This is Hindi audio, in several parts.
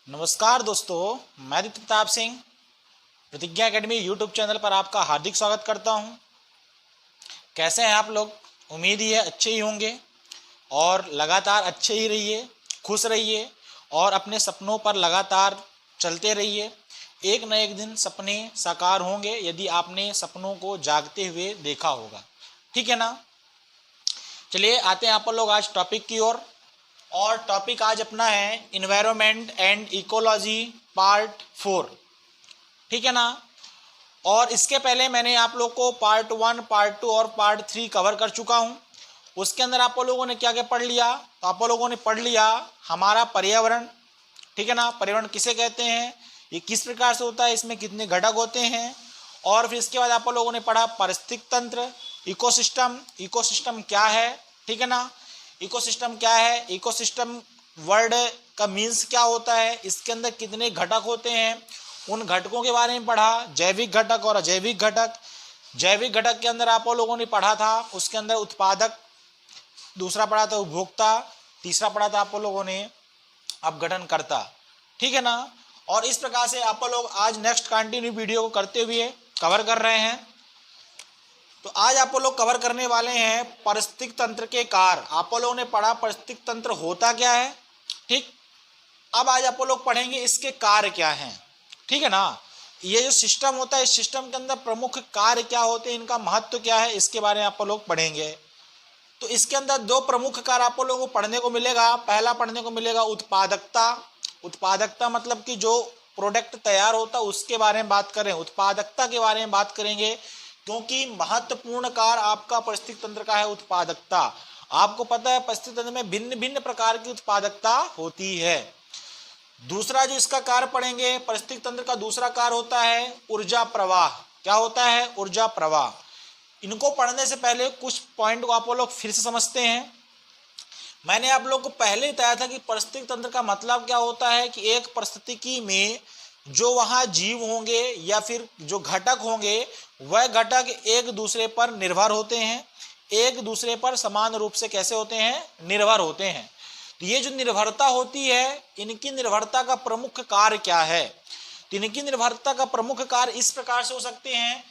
नमस्कार दोस्तों, मैं आदित्य प्रताप सिंह प्रतिज्ञा एकेडमी यूट्यूब चैनल पर आपका हार्दिक स्वागत करता हूं। कैसे हैं आप लोग? उम्मीद ही है अच्छे ही होंगे और लगातार अच्छे ही रहिए, खुश रहिए और अपने सपनों पर लगातार चलते रहिए। एक न एक दिन सपने साकार होंगे यदि आपने सपनों को जागते हुए देखा होगा। ठीक है ना? चलिए आते हैं आप लोग आज टॉपिक की ओर। और टॉपिक आज अपना है इन्वायरमेंट एंड इकोलॉजी पार्ट 4। ठीक है ना? और इसके पहले मैंने आप लोग को पार्ट 1, पार्ट 2 और पार्ट 3 कवर कर चुका हूं। उसके अंदर आप लोगों ने क्या क्या पढ़ लिया? तो आप लोगों ने पढ़ लिया हमारा पर्यावरण। ठीक है ना? पर्यावरण किसे कहते हैं, ये किस प्रकार से होता है, इसमें कितने घटक होते हैं। और फिर इसके बाद आप लोगों ने पढ़ा पारिस्थितिक तंत्र, इकोसिस्टम। इकोसिस्टम क्या है? ठीक है ना? इकोसिस्टम क्या है, इकोसिस्टम वर्ड का मीन्स क्या होता है, इसके अंदर कितने घटक होते हैं, उन घटकों के बारे में पढ़ा। जैविक घटक और अजैविक घटक। जैविक घटक के अंदर आप लोगों ने पढ़ा था उसके अंदर उत्पादक, दूसरा पढ़ा था उपभोक्ता, तीसरा पढ़ा था आप लोगों ने अपघटनकर्ता। ठीक है ना? और इस प्रकार से आप लोग आज नेक्स्ट कंटिन्यू वीडियो को करते हुए कवर कर रहे हैं। तो आज आप लोग कवर करने वाले हैं पारिस्थितिक तंत्र के कार्य। आप लोगों ने पढ़ा पारिस्थितिक तंत्र होता क्या है। ठीक, अब आज आप लोग पढ़ेंगे इसके कार्य क्या हैं। ठीक है ना? ये जो सिस्टम होता है, इस सिस्टम के अंदर प्रमुख कार्य क्या होते हैं, इनका महत्व क्या है, इसके बारे में आप लोग पढ़ेंगे। तो इसके अंदर दो प्रमुख कार्य आप लोगों को पढ़ने को मिलेगा। पहला पढ़ने को मिलेगा उत्पादकता। उत्पादकता मतलब कि जो प्रोडक्ट तैयार होता है उसके बारे में बात करें, उत्पादकता के बारे में बात करेंगे, क्योंकि महत्वपूर्ण कार्य आपका पारिस्थितिक तंत्र का है उत्पादकता। आपको पता है पारिस्थितिक तंत्र में भिन्न भिन्न प्रकार की उत्पादकता होती है। दूसरा जो इसका कार्य पढ़ेंगे, पारिस्थितिक तंत्र का दूसरा कार्य होता है ऊर्जा प्रवाह। क्या होता है? ऊर्जा प्रवाह। इनको पढ़ने से पहले कुछ पॉइंट को आप लोग फिर से समझते हैं। मैंने आप लोग को पहले बताया था कि पारिस्थितिक तंत्र का मतलब क्या होता है कि एक परिस्थिति में जो वहां जीव होंगे या फिर जो घटक होंगे वह घटक एक दूसरे पर निर्भर होते हैं, एक दूसरे पर समान रूप से कैसे होते हैं? निर्भर होते हैं। तो ये जो निर्भरता होती है, इनकी निर्भरता का प्रमुख कार्य क्या है? तो इनकी निर्भरता का प्रमुख कार्य इस प्रकार से हो सकते हैं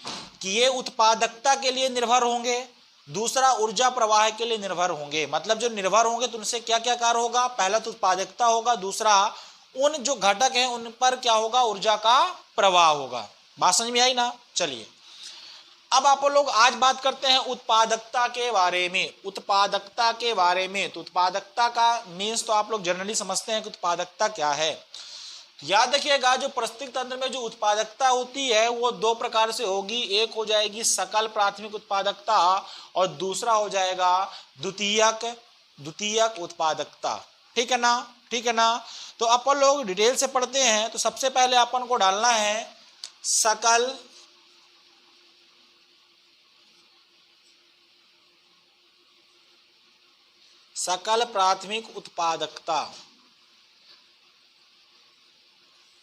कि ये उत्पादकता के लिए निर्भर होंगे, दूसरा ऊर्जा प्रवाह के लिए निर्भर होंगे। मतलब जो निर्भर होंगे तो उनसे क्या क्या कार्य होगा? पहला तो उत्पादकता होगा, दूसरा उन जो घटक हैं उन पर क्या होगा? ऊर्जा का प्रवाह होगा। बात समझ में आई ना? चलिए अब आप लोग आज बात करते हैं उत्पादकता के बारे में। उत्पादकता के बारे में, तो उत्पादकता का मीन्स तो आप लोग जनरली समझते हैं कि उत्पादकता क्या है। याद रखिएगा जो पारिस्थितिक तंत्र में जो उत्पादकता होती है वो दो प्रकार से होगी। एक हो जाएगी सकल प्राथमिक उत्पादकता और दूसरा हो जाएगा द्वितीयक उत्पादकता। ठीक है ना? ठीक है ना? तो अपन लोग डिटेल से पढ़ते हैं। तो सबसे पहले अपन को डालना है सकल प्राथमिक उत्पादकता।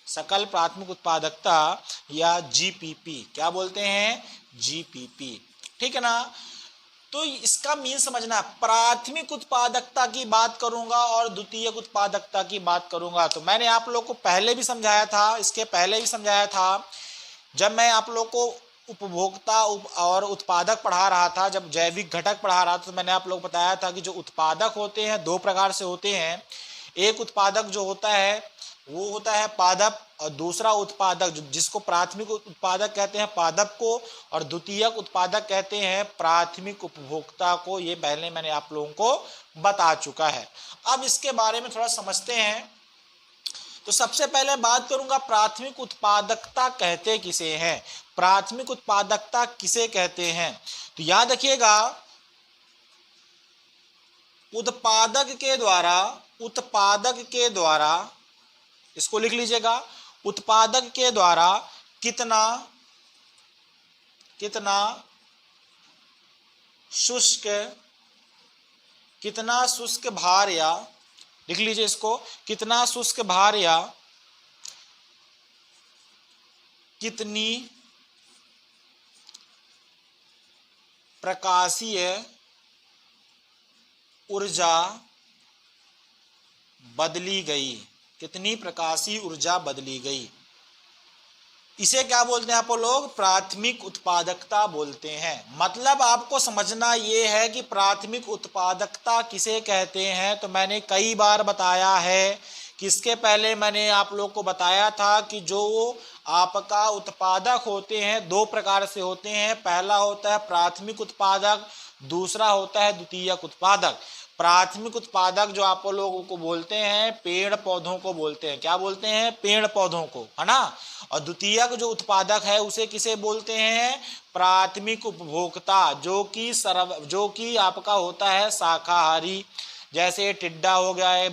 सकल प्राथमिक उत्पादकता या जीपीपी, क्या बोलते हैं? जीपीपी। ठीक है ना? तो इसका मीन समझना, प्राथमिक उत्पादकता की बात करूंगा और द्वितीयक उत्पादकता की बात करूंगा। तो मैंने आप लोग को पहले भी समझाया था, इसके पहले भी समझाया था जब मैं आप लोग को उपभोक्ता और उत्पादक पढ़ा रहा था, जब जैविक घटक पढ़ा रहा था, तो मैंने आप लोग बताया था कि जो उत्पादक होते हैं दो प्रकार से होते हैं। एक उत्पादक जो होता है वो होता है पादप, और दूसरा उत्पादक जिसको प्राथमिक उत्पादक कहते हैं पादप को, और द्वितीयक उत्पादक कहते हैं प्राथमिक उपभोक्ता को। ये पहले मैंने आप लोगों को बता चुका है। अब इसके बारे में थोड़ा समझते हैं। तो सबसे पहले बात करूंगा प्राथमिक उत्पादकता कहते किसे हैं, प्राथमिक उत्पादकता किसे कहते हैं। तो याद रखिएगा उत्पादक के द्वारा इसको लिख लीजिएगा, उत्पादक के द्वारा कितना शुष्क भार, या लिख लीजिए इसको, कितना शुष्क भार या कितनी प्रकाशीय ऊर्जा बदली गई, कितनी प्रकाशीय ऊर्जा बदली गई। इसे क्या बोलते हैं आप लोग? प्राथमिक उत्पादकता बोलते हैं। मतलब आपको समझना ये है कि प्राथमिक उत्पादकता किसे कहते हैं। तो मैंने कई बार बताया है कि इसके पहले मैंने आप लोग को बताया था कि जो आपका उत्पादक होते हैं दो प्रकार से होते हैं। पहला होता है प्राथमिक उत्पादक, दूसरा होता है द्वितीयक उत्पादक। प्राथमिक उत्पादक जो आप लोगों को बोलते हैं पेड़ पौधों को बोलते हैं। क्या बोलते हैं? पेड़ पौधों को, है ना। और द्वितीयक जो उत्पादक है उसे किसे बोलते हैं? प्राथमिक उपभोक्ता, जो कि आपका होता है शाकाहारी। जैसे टिड्डा हो गया है,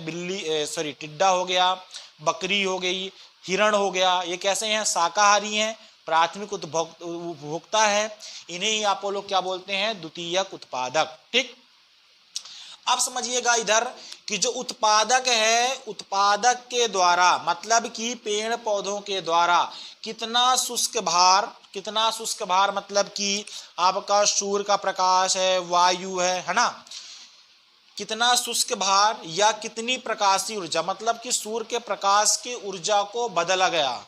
टिड्डा हो गया, बकरी हो गई, हिरण हो गया, ये कैसे हैं? शाकाहारी हैं, प्राथमिक उपभोक्ता है। इन्हें ही आप लोग क्या बोलते हैं? द्वितीयक उत्पादक। ठीक, अब समझिएगा इधर कि जो उत्पादक है, उत्पादक के द्वारा मतलब कि पेड़ पौधों के द्वारा कितना शुष्क भार मतलब कि आपका सूर्य का प्रकाश है, वायु है ना, कितना शुष्क भार या कितनी प्रकाशीय ऊर्जा मतलब कि सूर्य के प्रकाश की ऊर्जा को बदला गया।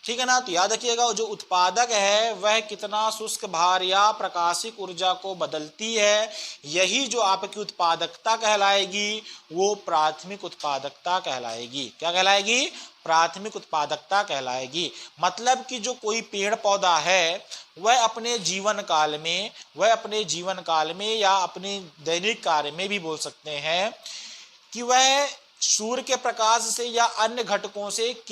ठीक है ना। तो याद रखिएगा जो उत्पादक है वह कितना शुष्क भार या प्रकाशिक ऊर्जा को बदलती है, यही जो आपकी उत्पादकता कहलाएगी वो प्राथमिक उत्पादकता कहलाएगी। क्या कहलाएगी? प्राथमिक उत्पादकता कहलाएगी। मतलब कि जो कोई पेड़ पौधा है वह अपने जीवन काल में या अपने दैनिक कार्य में भी बोल सकते हैं कि वह सूर्य के प्रकाश से या अन्य घटकों से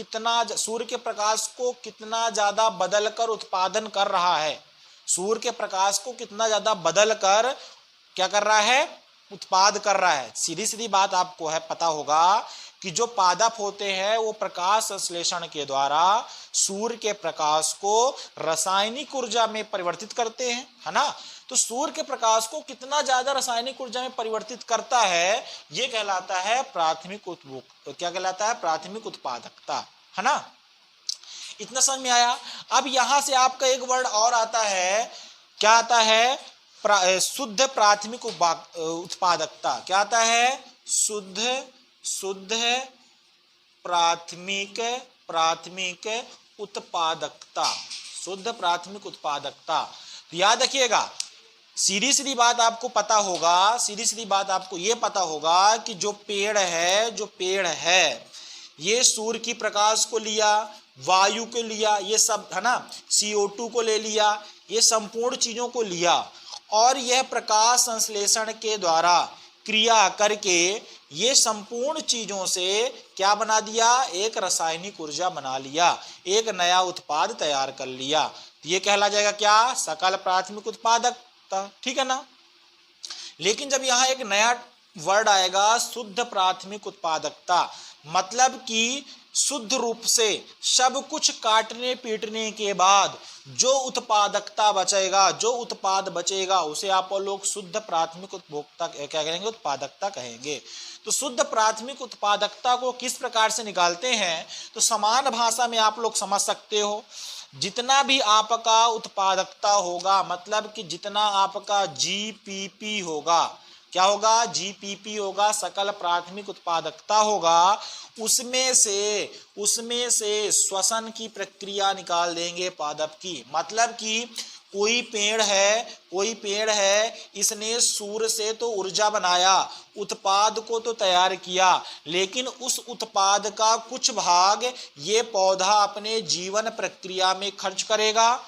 सूर्य के प्रकाश को कितना ज्यादा बदलकर उत्पादन कर रहा है। सूर्य के प्रकाश को कितना ज्यादा बदलकर क्या कर रहा है? उत्पाद कर रहा है। सीधी सीधी बात आपको है पता होगा कि जो पादप होते हैं वो प्रकाश संश्लेषण के द्वारा सूर्य के प्रकाश को रासायनिक ऊर्जा में परिवर्तित करते हैं, है ना। तो सूर्य के प्रकाश को कितना ज्यादा रासायनिक ऊर्जा में परिवर्तित करता है ये कहलाता है प्राथमिक उत्पादकता, है ना। इतना समझ में आया। अब यहां से आपका एक वर्ड और आता है, क्या आता है? शुद्ध प्राथमिक उत्पादकता। क्या आता है? शुद्ध प्राथमिक उत्पादकता। शुद्ध प्राथमिक उत्पादकता। तो याद रखिएगा सीधी सीधी बात आपको पता होगा कि जो पेड़ है ये सूर्य की प्रकाश को लिया, वायु को लिया, ये सब है ना, CO2 को ले लिया, ये संपूर्ण चीजों को लिया और यह प्रकाश संश्लेषण के द्वारा क्रिया करके ये संपूर्ण चीजों से क्या बना दिया? एक रासायनिक ऊर्जा बना लिया, एक नया उत्पाद तैयार कर लिया। तो ये कहला जाएगा क्या? सकल प्राथमिक उत्पादकता। ठीक है ना। लेकिन जब यहाँ एक नया वर्ड आएगा शुद्ध प्राथमिक उत्पादकता, मतलब कि शुद्ध रूप से सब कुछ काटने पीटने के बाद जो उत्पादकता बचेगा, जो उत्पाद बचेगा उसे आप लोग शुद्ध प्राथमिक उपभोक्ता क्या कहेंगे? उत्पादकता कहेंगे। तो शुद्ध प्राथमिक उत्पादकता को किस प्रकार से निकालते हैं? तो समान भाषा में आप लोग समझ सकते हो। जितना भी आपका उत्पादकता होगा मतलब कि जितना आपका GPP होगा, क्या होगा? GPP होगा, सकल प्राथमिक उत्पादकता होगा, उसमें से श्वसन की प्रक्रिया निकाल देंगे पादप की। मतलब कि कोई पेड़ है, इसने सूर्य से तो ऊर्जा बनाया, उत्पाद को तो तैयार किया, लेकिन उस उत्पाद का कुछ भाग ये पौधा अपने जीवन प्रक्रिया में खर्च करेगा,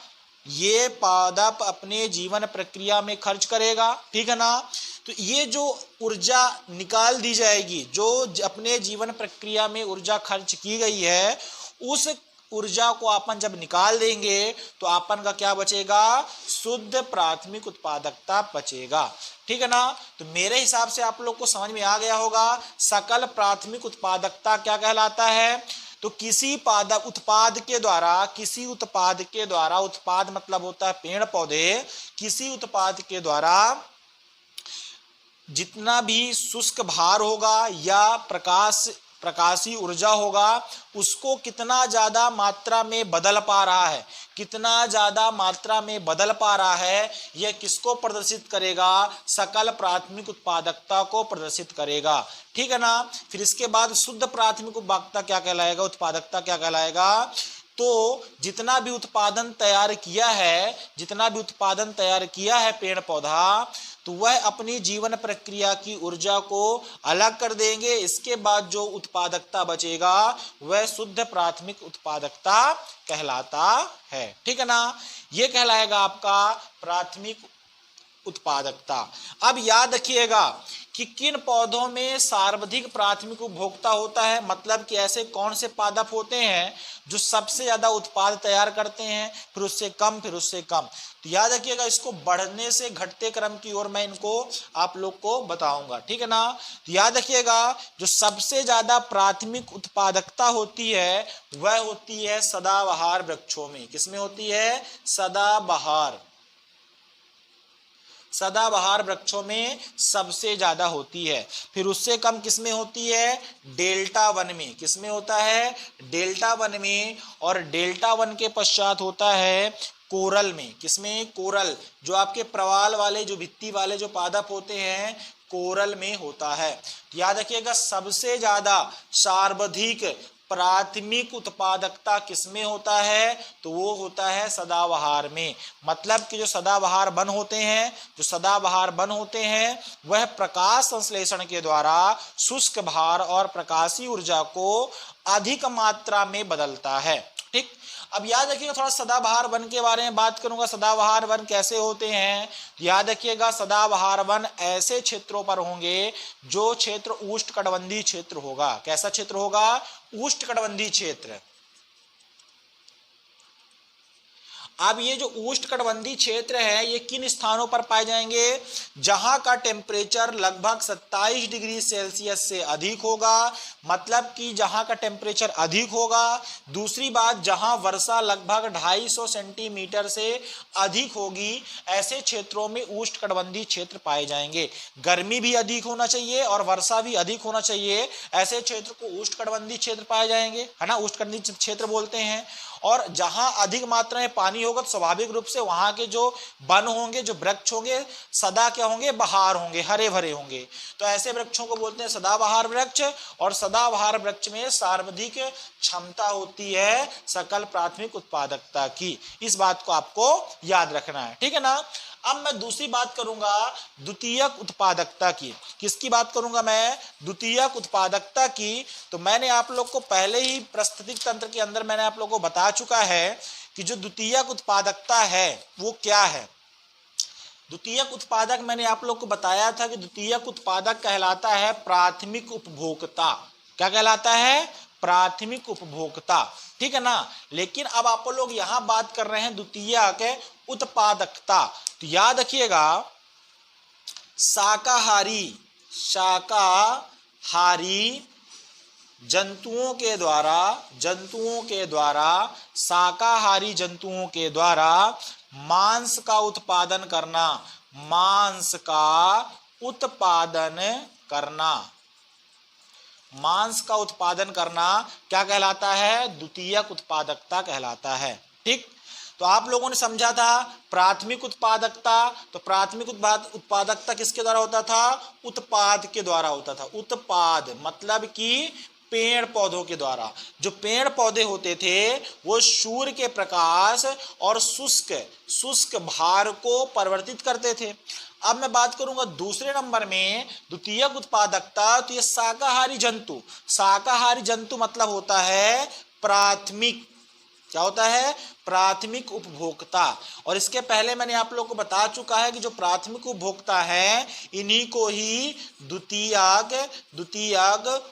ये पादप अपने जीवन प्रक्रिया में खर्च करेगा। ठीक है ना। तो ये जो ऊर्जा निकाल दी जाएगी, जो अपने जीवन प्रक्रिया में ऊर्जा खर्च की गई है, उस ऊर्जा को अपन जब निकाल देंगे तो अपन का क्या बचेगा? शुद्ध प्राथमिक उत्पादकता बचेगा। ठीक है ना। तो मेरे हिसाब से आप लोग को समझ में आ गया होगा सकल प्राथमिक उत्पादकता क्या कहलाता है। तो किसी उत्पाद के द्वारा, उत्पाद मतलब होता है पेड़ पौधे, किसी उत्पाद के द्वारा जितना भी शुष्क भार होगा या प्रकाश प्रकाशीय ऊर्जा होगा उसको कितना ज्यादा मात्रा में बदल पा रहा है, कितना ज्यादा मात्रा में बदल पा रहा है, यह किसको प्रदर्शित करेगा, सकल प्राथमिक उत्पादकता को प्रदर्शित करेगा। ठीक है ना। फिर इसके बाद शुद्ध प्राथमिक उत्पादकता क्या कहलाएगा, उत्पादकता क्या कहलाएगा, तो जितना भी उत्पादन तैयार किया है, जितना भी उत्पादन तैयार किया है पेड़ पौधा, तो वह अपनी जीवन प्रक्रिया की ऊर्जा को अलग कर देंगे। इसके बाद जो उत्पादकता बचेगा वह शुद्ध प्राथमिक उत्पादकता कहलाता है। ठीक है ना। यह कहलाएगा आपका प्राथमिक उत्पादकता। अब याद रखिएगा कि किन पौधों में सर्वाधिक प्राथमिक उपभोक्ता होता है, मतलब कि ऐसे कौन से पादप होते हैं जो सबसे ज्यादा उत्पाद तैयार करते हैं, फिर उससे कम, फिर उससे कम। तो याद रखिएगा, इसको बढ़ने से घटते क्रम की ओर मैं इनको आप लोग को बताऊंगा। ठीक है ना। तो याद रखिएगा, जो सबसे ज्यादा प्राथमिक उत्पादकता होती है वह होती है सदाबहार वृक्षों में। किसमें होती है, सदाबहार, सदाबहार वृक्षों में सबसे ज्यादा होती है। फिर उससे कम किसमें होती है, डेल्टा वन में। किसमें होता है, डेल्टा वन में। और डेल्टा वन के पश्चात होता है कोरल में। किसमें, कोरल, जो आपके प्रवाल वाले, जो भित्ति वाले जो पादप होते हैं, कोरल में होता है। याद रखिएगा, सबसे ज्यादा सर्वाधिक प्राथमिक उत्पादकता किसमें होता है, तो वो होता है सदाबहार में। मतलब कि जो सदाबहार वन होते हैं, जो सदाबहार वन होते हैं, वह प्रकाश संश्लेषण के द्वारा शुष्क भार और प्रकाशीय ऊर्जा को अधिक मात्रा में बदलता है। ठीक। अब याद रखिएगा, थोड़ा सदाबहार वन के बारे में बात करूंगा। सदाबहार वन कैसे होते हैं, याद रखिएगा, सदाबहार वन ऐसे क्षेत्रों पर होंगे जो क्षेत्र उष्णकटिबंधीय क्षेत्र होगा। कैसा क्षेत्र होगा, उष्णकटिबंधीय क्षेत्र। अब ये जो उष्णकटिबंधीय क्षेत्र है, ये किन स्थानों पर पाए जाएंगे, जहां का टेम्परेचर लगभग 27 डिग्री सेल्सियस से अधिक होगा। मतलब कि जहां का टेम्परेचर अधिक होगा। दूसरी बात, जहां वर्षा लगभग 250 सेंटीमीटर से अधिक होगी, ऐसे क्षेत्रों में उष्णकटिबंधीय क्षेत्र पाए जाएंगे। गर्मी भी अधिक होना चाहिए और वर्षा भी अधिक होना चाहिए, ऐसे क्षेत्र को उष्णकटिबंधीय क्षेत्र पाए जाएंगे, है ना, उष्णकटिबंधीय क्षेत्र बोलते हैं। और जहां अधिक मात्रा में पानी होगा तो स्वाभाविक रूप से वहां के जो वन होंगे, जो वृक्ष होंगे, सदा क्या होंगे, बहार होंगे, हरे भरे होंगे। तो ऐसे वृक्षों को बोलते हैं सदाबहार वृक्ष। और सदाबहार वृक्ष में सर्वाधिक क्षमता होती है सकल प्राथमिक उत्पादकता की। इस बात को आपको याद रखना है। ठीक है ना। अब मैं दूसरी बात करूंगा द्वितीयक उत्पादकता की। किसकी बात करूंगा मैं, द्वितीयक उत्पादकता की। तो मैंने आप लोग को पहले ही प्रस्तुतिक तंत्र के अंदर मैंने आप लोग को बता चुका है कि जो द्वितीयक उत्पादकता है वो क्या है। द्वितीयक उत्पादक मैंने आप लोग को बताया था कि द्वितीयक उत्पादक कहलाता है प्राथमिक उपभोक्ता। क्या कहलाता है, प्राथमिक उपभोक्ता। ठीक है ना। लेकिन अब आप लोग यहां बात कर रहे हैं द्वितीयक उत्पादकता। तो याद रखिएगा, शाकाहारी जंतुओं के द्वारा शाकाहारी जंतुओं के द्वारा मांस का उत्पादन करना, मांस का उत्पादन करना क्या कहलाता है, द्वितीयक उत्पादकता कहलाता है। ठीक। तो आप लोगों ने समझा था प्राथमिक उत्पादकता। तो प्राथमिक उत्पादकता किसके द्वारा होता था, उत्पाद के द्वारा होता था। उत्पाद मतलब कि पेड़ पौधों के द्वारा। जो पेड़ पौधे होते थे वो सूर्य के प्रकाश और शुष्क भार को परिवर्तित करते थे। अब मैं बात करूंगा दूसरे नंबर में द्वितीयक उत्पादकता। तो ये शाकाहारी जंतु मतलब होता है प्राथमिक, क्या होता है, प्राथमिक उपभोक्ता। और इसके पहले मैंने आप लोगों को बता चुका है कि जो प्राथमिक उपभोक्ता है इन्हीं को ही द्वितीयक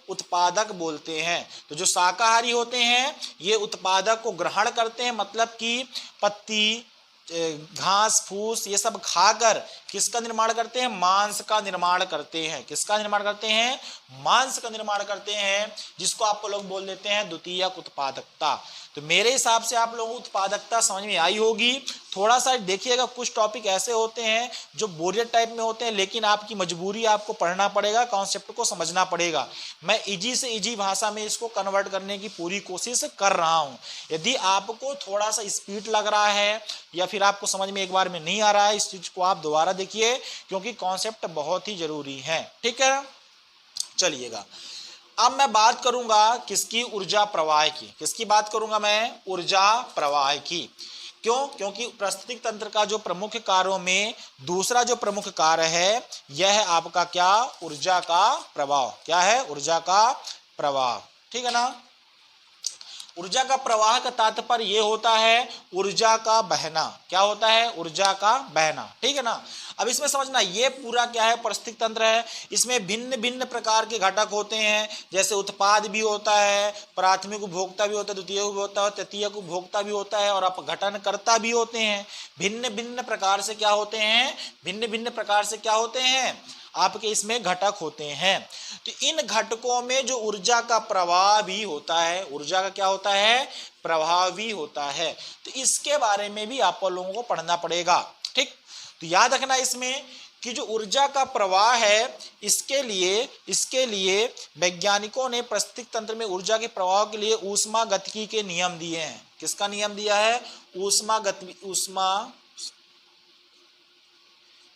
उत्पादक बोलते हैं। तो जो शाकाहारी होते हैं ये उत्पादक को ग्रहण करते हैं, मतलब कि पत्ती, घास फूस ये सब खाकर किसका निर्माण करते हैं? मांस का निर्माण करते हैं। किसका निर्माण करते हैं? मांस का निर्माण करते हैं, जिसको आप लोग बोल देते हैं द्वितीयक उत्पादकता। तो मेरे हिसाब से आप लोगों को उत्पादकता समझ में आई होगी। थोड़ा सा देखिएगा, कुछ टॉपिक ऐसे होते हैं जो बोरियत टाइप में होते हैं, लेकिन आपकी मजबूरी, आपको पढ़ना पड़ेगा, कॉन्सेप्ट को समझना पड़ेगा। मैं इजी से इजी भाषा में इसको कन्वर्ट करने की पूरी कोशिश कर रहा हूं। यदि आपको थोड़ा सा स्पीड लग रहा है या फिर आपको समझ में एक बार में नहीं आ रहा है, इस चीज को आप दोबारा देखिए, क्योंकि कॉन्सेप्ट बहुत ही जरूरी है। ठीक है, चलिएगा अब मैं बात करूंगा किसकी? ऊर्जा प्रवाह की। किसकी बात करूंगा मैं? ऊर्जा प्रवाह की। क्यों? क्योंकि पारिस्थितिक तंत्र का जो प्रमुख कार्यों में दूसरा जो प्रमुख कार्य है यह है आपका क्या? ऊर्जा का प्रवाह। क्या है? ऊर्जा का प्रवाह। ठीक है ना। ऊर्जा का प्रवाह का तात्पर्य यह होता है ऊर्जा का बहना। क्या होता है? ऊर्जा का बहना। ठीक है ना। अब इसमें समझना, ये पूरा क्या है? पारिस्थितिक तंत्र है। इसमें भिन्न भिन्न प्रकार के घटक होते हैं, जैसे उत्पाद भी होता है, प्राथमिक उपभोक्ता भी होता है, द्वितीय उपभोक्ता और तृतीय उपभोक्ता भी होता है, और अपघटनकर्ता भी होते हैं। भिन्न भिन्न प्रकार से क्या होते हैं? भिन्न भिन्न प्रकार से क्या होते हैं? आपके इसमें घटक होते हैं। तो इन घटकों में जो ऊर्जा का प्रवाह भी होता है, ऊर्जा का क्या होता है? प्रवाह भी होता है। तो इसके बारे में भी आप लोगों को पढ़ना पड़ेगा। ठीक, तो याद रखना इसमें कि जो ऊर्जा का प्रवाह है, इसके लिए वैज्ञानिकों ने पारिस्थितिक तंत्र में ऊर्जा के प्रवाह के लिए ऊष्मागतिकी के नियम दिए हैं। किसका नियम दिया है?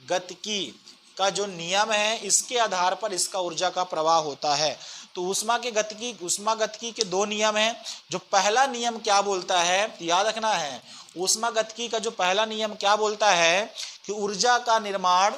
ऊष्मागतिकी का जो नियम है, इसके आधार पर इसका ऊर्जा का प्रवाह होता है। तो ऊष्मागतिकी के दो नियम हैं। जो पहला नियम क्या बोलता है, याद रखना है, ऊष्मागतिकी का जो पहला नियम क्या बोलता है कि ऊर्जा का निर्माण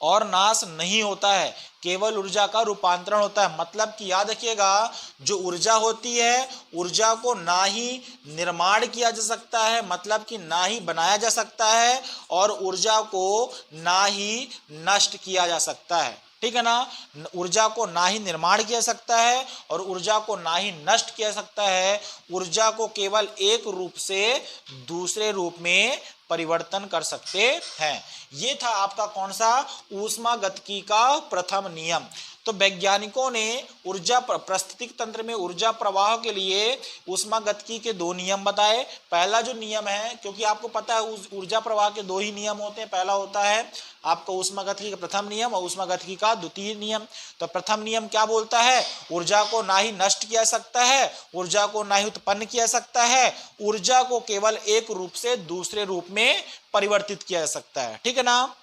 और नाश नहीं होता है, केवल ऊर्जा का रूपांतरण होता है। मतलब कि याद रखिएगा, जो ऊर्जा होती है, ऊर्जा को ना ही निर्माण किया जा सकता है, मतलब कि ना ही बनाया जा सकता है, और ऊर्जा को ना ही नष्ट किया जा सकता है। ठीक है ना। ऊर्जा को ना ही निर्माण किया जा सकता है और ऊर्जा को ना ही नष्ट किया जा सकता है। ऊर्जा को केवल एक रूप से दूसरे रूप में परिवर्तन कर सकते हैं। ये था आपका कौन सा? ऊष्मागतिकी का प्रथम नियम। तो वैज्ञानिकों ने ऊर्जा पारिस्थितिक तंत्र में ऊर्जा प्रवाह के लिए ऊष्मागतिकी के दो नियम बताए। पहला जो नियम है, क्योंकि आपको पता है ऊर्जा प्रवाह के दो ही नियम होते हैं, पहला होता है आपका ऊष्मागतिकी का प्रथम नियम और ऊष्मागतिकी का द्वितीय नियम। तो प्रथम नियम क्या बोलता है? ऊर्जा को ना ही नष्ट किया जा सकता है, ऊर्जा को ना ही उत्पन्न किया जा सकता है, ऊर्जा को केवल एक रूप से दूसरे रूप में परिवर्तित किया जा सकता है। ठीक है ना।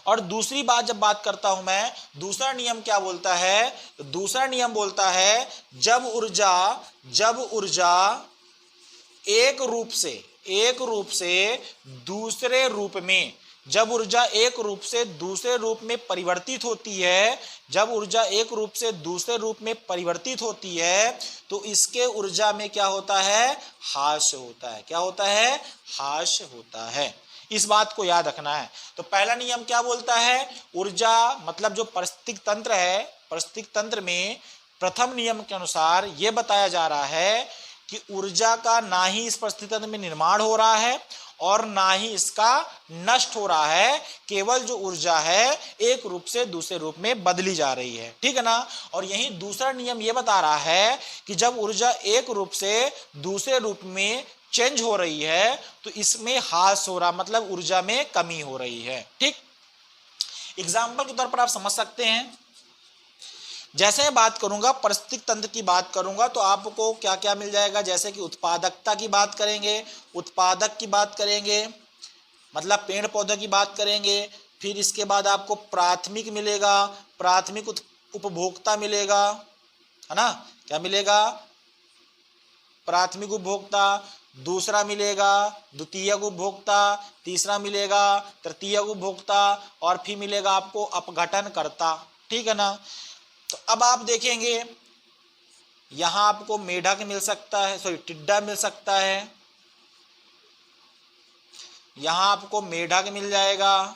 और दूसरी बात जब बात करता हूं मैं, दूसरा नियम क्या बोलता है? दूसरा नियम बोलता है जब ऊर्जा एक रूप से दूसरे रूप में, जब ऊर्जा एक रूप से दूसरे रूप में परिवर्तित होती है, जब ऊर्जा एक रूप से दूसरे रूप में परिवर्तित होती है, तो इसके ऊर्जा में क्या होता है? ह्रास होता है। क्या होता है? ह्रास होता है। इस बात को याद रखना है। तो पहला नियम क्या बोलता है? ऊर्जा मतलब जो पारिस्थितिक तंत्र है, पारिस्थितिक तंत्र में प्रथम नियम के अनुसार यह बताया जा रहा है कि ऊर्जा का ना ही इस पारिस्थितिक तंत्र में निर्माण हो रहा है और ना ही इसका नष्ट हो रहा है, केवल जो ऊर्जा है एक रूप से दूसरे रूप में बदली जा रही है। ठीक है ना। और यही दूसरा नियम यह बता रहा है कि जब ऊर्जा एक रूप से दूसरे रूप में चेंज हो रही है, तो इसमें ह्रास हो रहा, मतलब ऊर्जा में कमी हो रही है। ठीक, एग्जाम्पल के तौर पर आप समझ सकते हैं। जैसे मैं बात करूंगा पारिस्थितिक तंत्र की बात करूंगा, तो आपको क्या क्या मिल जाएगा? जैसे कि उत्पादकता की बात करेंगे, उत्पादक की बात करेंगे, मतलब पेड़ पौधे की बात करेंगे। फिर इसके बाद आपको प्राथमिक मिलेगा, प्राथमिक उपभोक्ता मिलेगा, है ना। क्या मिलेगा? प्राथमिक उपभोक्ता। दूसरा मिलेगा द्वितीयक उपभोक्ता, तीसरा मिलेगा तृतीयक उपभोक्ता, और फिर मिलेगा आपको अपघटनकर्ता। ठीक है ना। तो अब आप देखेंगे, यहां आपको मेढक मिल सकता है, सॉरी टिड्डा मिल सकता है, यहां आपको मेढक मिल जाएगा,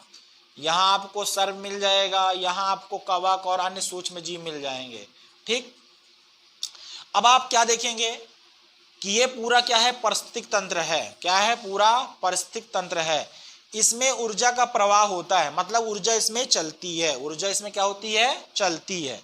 यहां आपको सर्प मिल जाएगा, यहां आपको कवक और अन्य सूक्ष्म जीव मिल जाएंगे। ठीक, अब आप क्या देखेंगे? कि ये पूरा क्या है, पारिस्थितिक तंत्र है। क्या है, पूरा पारिस्थितिक तंत्र है। इसमें ऊर्जा का प्रवाह होता है, मतलब ऊर्जा इसमें चलती है। ऊर्जा इसमें क्या होती है, चलती है।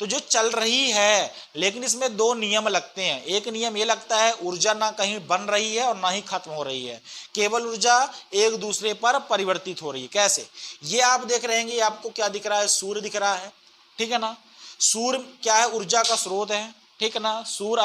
तो जो चल रही है, लेकिन इसमें दो नियम लगते हैं। एक नियम ये लगता है, ऊर्जा ना कहीं बन रही है और ना ही खत्म हो रही है, केवल ऊर्जा एक दूसरे पर परिवर्तित हो रही है। कैसे, ये आप देख रहे हैं, आपको क्या दिख रहा है, सूर्य दिख रहा है, ठीक है ना। सूर्य क्या है, ऊर्जा का स्रोत है, ठीक है ना। सूर्य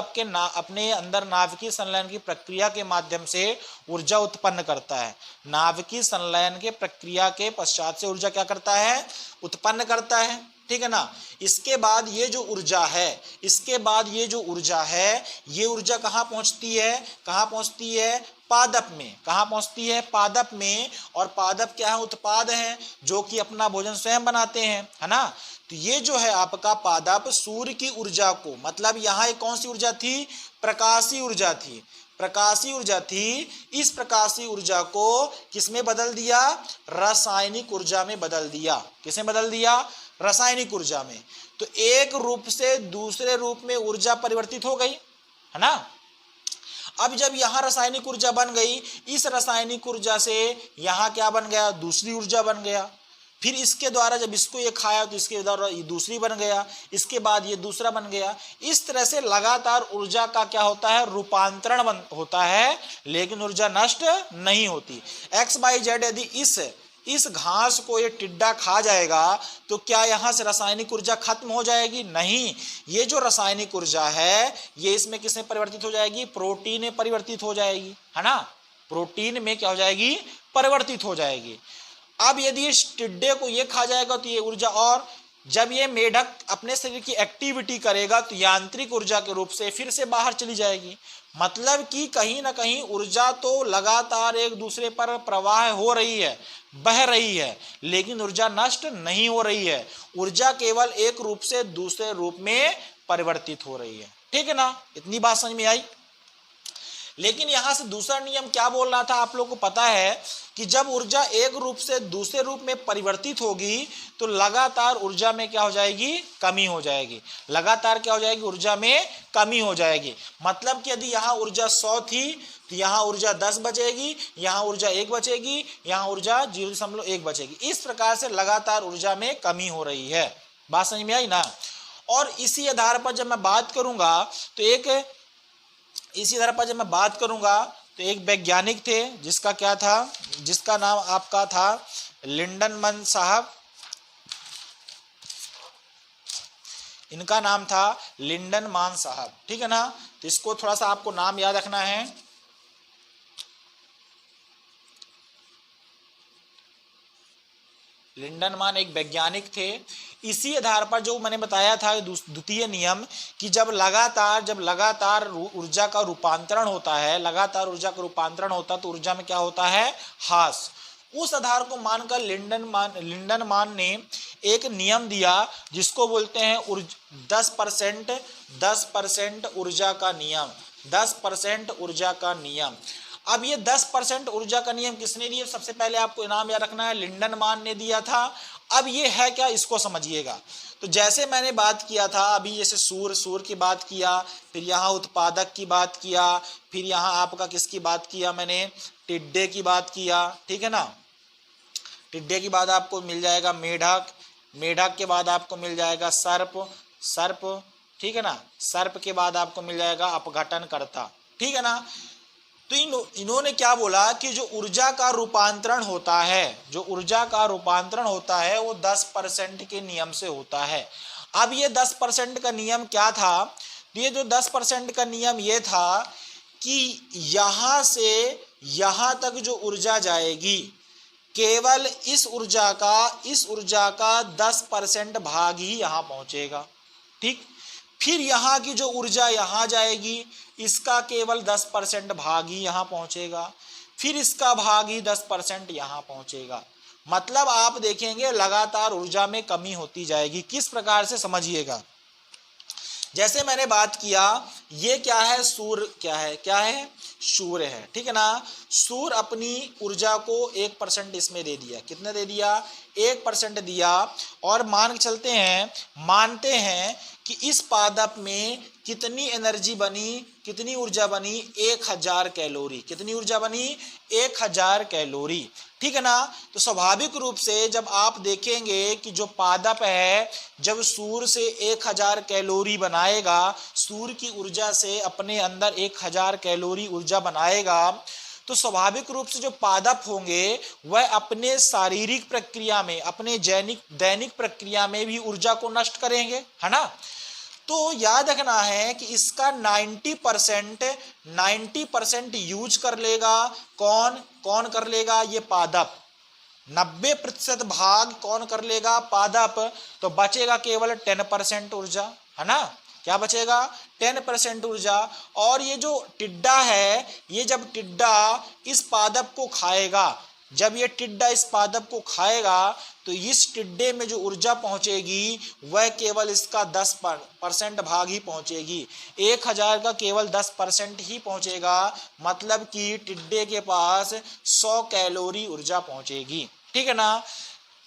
अपने अंदर नाभिकीय संलयन की प्रक्रिया के माध्यम से ऊर्जा उत्पन्न करता है। नाभिकीय संलयन के प्रक्रिया के पश्चात से ऊर्जा क्या करता है, उत्पन्न करता है, ठीक है ना। इसके बाद ये जो ऊर्जा है, इसके बाद ये जो ऊर्जा है, ये ऊर्जा कहाँ पहुंचती है, कहाँ पहुंचती है, पादप में। कहाँ पहुंचती है, पादप में। और पादप क्या है, उत्पाद है, जो कि अपना भोजन स्वयं बनाते हैं, है ना। तो ये जो है आपका पादप सूर्य की ऊर्जा को, मतलब यहाँ एक कौन सी ऊर्जा थी, प्रकाशीय ऊर्जा थी, प्रकाशीय ऊर्जा थी। इस प्रकाशीय ऊर्जा को किसमें बदल दिया, रासायनिक ऊर्जा में बदल दिया। किसमें बदल दिया, रासायनिक ऊर्जा में। तो एक रूप से दूसरे रूप में ऊर्जा परिवर्तित हो गई, है ना। अब जब यहाँ रासायनिक ऊर्जा बन गई, इस रासायनिक ऊर्जा से यहाँ क्या बन गया, दूसरी ऊर्जा बन गया। फिर इसके द्वारा जब इसको ये खाया तो इसके द्वारा ये दूसरी बन गया, इसके बाद ये दूसरा बन गया। इस तरह से लगातार ऊर्जा का क्या होता है, रूपांतरण होता है, लेकिन ऊर्जा नष्ट नहीं होती। एक्स वाई जेड यदि इस घास को ये टिड्डा खा जाएगा तो क्या यहाँ से रासायनिक ऊर्जा खत्म हो जाएगी, नहीं। ये जो रासायनिक ऊर्जा है ये इसमें किसमें परिवर्तित हो जाएगी, प्रोटीन में परिवर्तित हो जाएगी, है ना। प्रोटीन में क्या हो जाएगी, परिवर्तित हो जाएगी। अब यदि इस टिड्डे को ये खा जाएगा तो ये ऊर्जा, और जब ये मेढक अपने शरीर की एक्टिविटी करेगा तो यांत्रिक ऊर्जा के रूप से फिर से बाहर चली जाएगी। मतलब कि कहीं ना कहीं ऊर्जा तो लगातार एक दूसरे पर प्रवाह हो रही है, बह रही है, लेकिन ऊर्जा नष्ट नहीं हो रही है। ऊर्जा केवल एक रूप से दूसरे रूप में परिवर्तित हो रही है, ठीक है ना। इतनी बात समझ में आई। लेकिन यहां से दूसरा नियम क्या बोल रहा था, आप लोगों को पता है कि जब ऊर्जा एक रूप से दूसरे रूप में परिवर्तित होगी तो लगातार ऊर्जा में क्या हो जाएगी, कमी हो जाएगी। लगातार क्या हो जाएगी, ऊर्जा में कमी हो जाएगी। मतलब कि यदि यहाँ ऊर्जा 100 थी तो यहाँ ऊर्जा 10 बचेगी, यहाँ ऊर्जा 1 बचेगी, यहाँ ऊर्जा 0.1 बचेगी। इस प्रकार से लगातार ऊर्जा में कमी हो रही है। बात समझ में आई ना। और इसी आधार पर जब मैं बात करूंगा तो एक वैज्ञानिक थे जिसका क्या था, जिसका नाम आपका था लिंडनमैन साहब। इनका नाम था लिंडनमान साहब, ठीक है ना। तो इसको थोड़ा सा आपको नाम याद रखना है। लिंडनमान एक वैज्ञानिक थे। इसी आधार पर जो मैंने बताया था द्वितीय नियम कि जब लगातार ऊर्जा का रूपांतरण होता है, लगातार ऊर्जा का रूपांतरण होता है तो ऊर्जा में क्या होता है, ह्रास। उस आधार को मानकर लिंडनमान ने एक नियम दिया जिसको बोलते हैं 10% ऊर्जा का नियम। 10% ऊर्जा का नियम। अब ये 10% ऊर्जा का नियम किसने दिया, सबसे पहले आपको इनाम याद रखना है, लिंडनमान ने दिया था। अब ये है क्या, इसको समझिएगा। तो जैसे मैंने बात किया था अभी, जैसे सूर्य की बात किया, फिर यहाँ उत्पादक की बात किया, फिर यहाँ आपका किसकी बात किया मैंने, टिड्डे की बात किया, ठीक है ना। टिड्डे के बाद आपको मिल जाएगा मेढक, मेढक के बाद आपको मिल जाएगा सर्प, ठीक है ना। सर्प के बाद आपको मिल जाएगा अपघटनकर्ता, ठीक है ना। तो इन्होंने क्या बोला कि जो ऊर्जा का रूपांतरण होता है वो 10% के नियम से होता है। अब ये 10% का नियम क्या था, ये जो 10% का नियम ये था कि यहां से यहां तक जो ऊर्जा जाएगी केवल इस ऊर्जा का 10% भाग ही यहां पहुंचेगा, ठीक। फिर यहाँ की जो ऊर्जा यहाँ जाएगी इसका केवल 10% भाग ही यहाँ पहुँचेगा, फिर इसका भाग ही 10% यहाँ पहुँचेगा। मतलब आप देखेंगे लगातार ऊर्जा में कमी होती जाएगी। किस प्रकार से, समझिएगा। जैसे मैंने बात किया, ये क्या है, क्या है, सूर्य है, ठीक है ना। सूर्य अपनी ऊर्जा को 1% इसमें दे दिया। कितने दे दिया, 1% दिया। और मानते हैं कि इस पादप में कितनी एनर्जी बनी, कितनी ऊर्जा बनी, 1000 कैलोरी। कितनी ऊर्जा बनी? 1000 कैलोरी। ठीक है ना। तो स्वाभाविक रूप से जब आप देखेंगे कि जो पादप है जब सूर्य से 1000 कैलोरी बनाएगा, सूर्य की ऊर्जा से अपने अंदर 1000 कैलोरी ऊर्जा बनाएगा, तो स्वाभाविक रूप से जो पादप होंगे वह अपने शारीरिक प्रक्रिया में, अपने दैनिक प्रक्रिया में भी ऊर्जा को नष्ट करेंगे, है ना। तो याद रखना है कि इसका 90% यूज कर लेगा कौन? कौन कर लेगा? ये पादप। 90% भाग कौन कर लेगा? पादप। तो बचेगा केवल 10% ऊर्जा, है ना। क्या बचेगा? 10% ऊर्जा। और ये जो टिड्डा है, ये जब टिड्डा इस पादप को खाएगा, जब ये टिड्डा इस पादप को खाएगा, तो इस टिड्डे में जो ऊर्जा पहुंचेगी वह केवल इसका 10% भाग ही पहुंचेगी। 1000 का केवल 10% ही पहुंचेगा, मतलब कि टिड्डे के पास 100 कैलोरी ऊर्जा पहुंचेगी। ठीक है ना।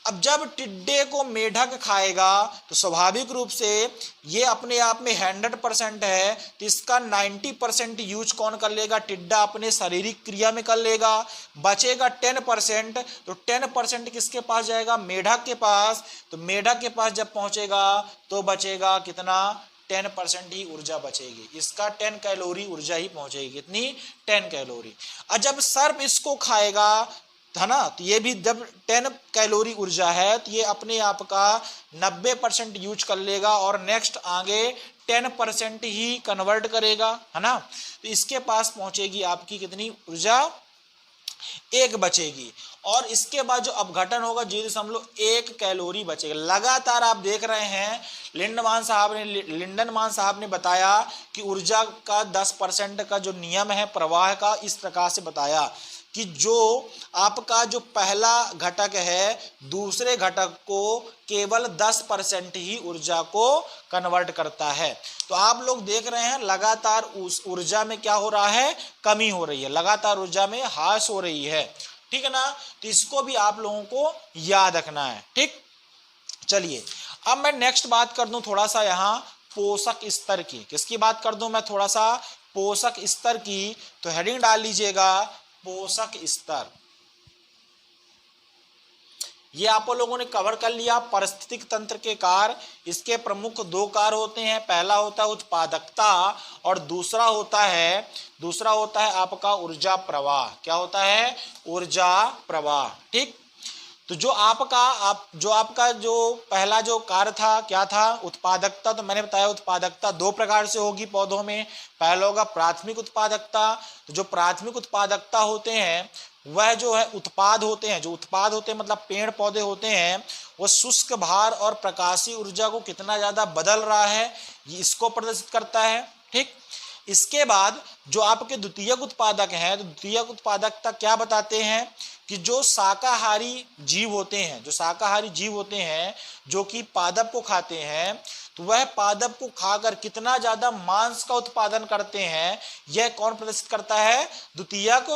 अब जब टिड्डे को मेढक खाएगा तो स्वाभाविक रूप से ये अपने आप में 100% है, तो इसका 90% यूज कौन कर लेगा? टिड्डा अपने शारीरिक क्रिया में कर लेगा। बचेगा 10%, तो 10% किसके पास जाएगा? मेढक के पास। तो मेढक के पास जब पहुंचेगा तो बचेगा कितना? 10% ही ऊर्जा बचेगी। इसका 10 कैलोरी ऊर्जा ही पहुंचेगी। कितनी? 10 कैलोरी। और जब सर्प इसको खाएगा, है ना, तो ये भी जब 10 कैलोरी ऊर्जा है तो ये अपने आप का 90% यूज कर लेगा और नेक्स्ट आगे 10% ही कन्वर्ट करेगा, है ना। तो इसके पास पहुंचेगी आपकी कितनी ऊर्जा? 1 बचेगी। और इसके बाद जो अपघटन होगा 0.1 कैलोरी बचेगा। लगातार आप देख रहे हैं लिंडनमान साहब ने बताया कि ऊर्जा का 10% का जो नियम है प्रवाह का, इस प्रकार से बताया कि जो आपका जो पहला घटक है दूसरे घटक को केवल 10% ही ऊर्जा को कन्वर्ट करता है। तो आप लोग देख रहे हैं लगातार उस ऊर्जा में क्या हो रहा है? कमी हो रही है, लगातार ऊर्जा में ह्रास हो रही है। ठीक है ना। तो इसको भी आप लोगों को याद रखना है। ठीक, चलिए अब मैं नेक्स्ट बात कर दूं थोड़ा सा यहाँ पोषक स्तर की। किसकी बात कर दूं मैं? थोड़ा सा पोषक स्तर की। तो हेडिंग डाल लीजिएगा पोषक स्तर। ये आप लोगों ने कवर कर लिया। पारिस्थितिक तंत्र के कार्य, इसके प्रमुख 2 कार्य होते हैं। पहला होता है उत्पादकता और दूसरा होता है आपका ऊर्जा प्रवाह। क्या होता है? ऊर्जा प्रवाह। ठीक। तो जो आपका जो पहला जो कार्य था क्या था? उत्पादकता। तो मैंने बताया उत्पादकता 2 प्रकार से होगी पौधों में। पहला होगा प्राथमिक उत्पादकता। तो जो प्राथमिक उत्पादकता होते हैं वह जो है उत्पाद होते हैं, जो उत्पाद होते हैं मतलब पेड़ पौधे होते हैं, वो शुष्क भार और प्रकाशीय ऊर्जा को कितना ज्यादा बदल रहा है ये इसको प्रदर्शित करता है। ठीक। इसके बाद जो आपके द्वितीयक उत्पादक हैं, तो द्वितीयक उत्पादकता क्या बताते हैं कि जो शाकाहारी जीव होते हैं, जो कि पादप को खाते हैं, तो वह पादप को खाकर कितना ज्यादा मांस का उत्पादन करते हैं यह कौन प्रदर्शित करता है? द्वितीयक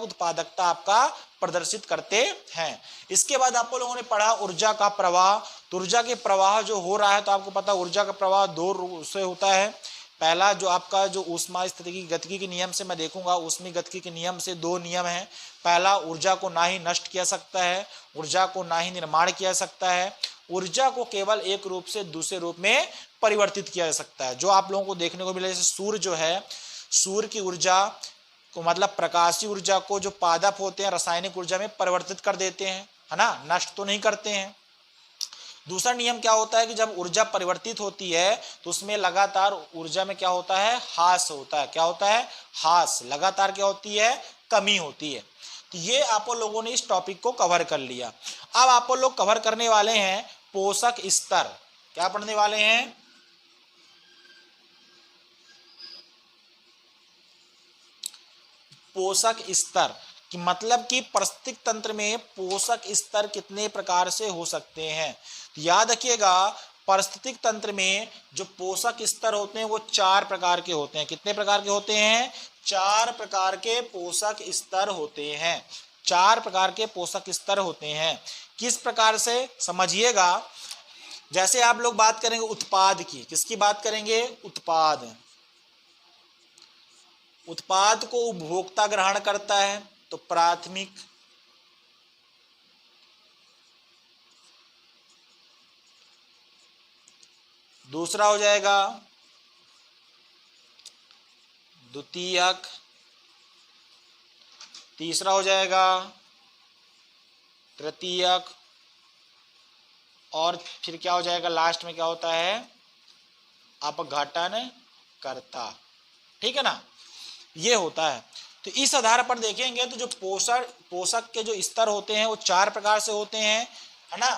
उत्पादकता आपका प्रदर्शित करते हैं। इसके बाद आप लोगों ने पढ़ा ऊर्जा का प्रवाह। तो ऊर्जा के प्रवाह जो हो रहा है, तो आपको पता ऊर्जा का प्रवाह 2 रूप से होता है। पहला जो आपका जो ऊष्मा स्थितिकी गतिकी के नियम से मैं देखूंगा, ऊष्मीय गतिकी के नियम से 2 नियम हैं। पहला, ऊर्जा को ना ही नष्ट किया सकता है, ऊर्जा को ना ही निर्माण किया सकता है, ऊर्जा को केवल एक रूप से दूसरे रूप में परिवर्तित किया जा सकता है। जो आप लोगों को देखने को मिला, जैसे सूर्य जो है, सूर्य की ऊर्जा को मतलब प्रकाशीय ऊर्जा को जो पादप होते हैं रासायनिक ऊर्जा में परिवर्तित कर देते हैं, है ना, नष्ट तो नहीं करते हैं। दूसरा नियम क्या होता है कि जब ऊर्जा परिवर्तित होती है तो उसमें लगातार ऊर्जा में क्या होता है? ह्रास होता है। क्या होता है? ह्रास। लगातार क्या होती है? कमी होती है। तो ये आप लोगों ने इस टॉपिक को कवर कर लिया। अब आप लोग कवर करने वाले हैं पोषक स्तर। क्या पढ़ने वाले हैं? पोषक स्तर कि मतलब कि पारिस्थितिक तंत्र में पोषक स्तर कितने प्रकार से हो सकते हैं। तो याद रखिएगा पारिस्थितिक तंत्र में जो पोषक स्तर होते हैं वो 4 प्रकार के होते हैं। कितने प्रकार के होते हैं? 4 प्रकार के पोषक स्तर होते हैं। 4 प्रकार के पोषक स्तर होते हैं। किस प्रकार से? समझिएगा। जैसे आप लोग बात करेंगे उत्पाद की, किसकी बात करेंगे? उत्पाद। उत्पाद को उपभोक्ता ग्रहण करता है तो प्राथमिक। दूसरा हो जाएगा द्वितीयक। तीसरा हो जाएगा तृतीयक। और फिर क्या हो जाएगा लास्ट में? क्या होता है? अपघटन करता। ठीक है ना, ये होता है। तो इस आधार पर देखेंगे तो जो पोषक के जो स्तर होते हैं वो 4 प्रकार से होते हैं, है ना।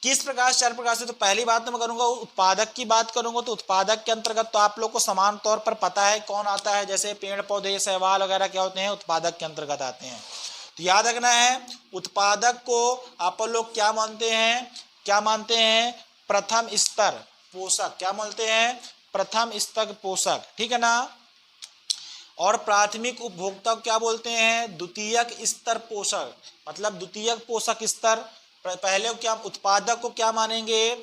किस प्रकार से? 4 प्रकार से। तो पहली बात तो मैं करूंगा उत्पादक की बात करूंगा। तो उत्पादक के अंतर्गत तो आप लोग को समान तौर पर पता है कौन आता है, जैसे पेड़ पौधे शैवाल वगैरह क्या होते हैं? उत्पादक के अंतर्गत आते हैं। तो याद रखना है उत्पादक को आप लोग क्या मानते हैं? क्या मानते हैं? प्रथम स्तर पोषक। क्या मानते हैं? प्रथम स्तर पोषक। ठीक है ना। और प्राथमिक उपभोक्ता क्या बोलते हैं? द्वितीयक स्तर पोषक। मतलब द्वितीयक पोषक स्तर। पहले क्या उत्पादक को क्या मानेंगे?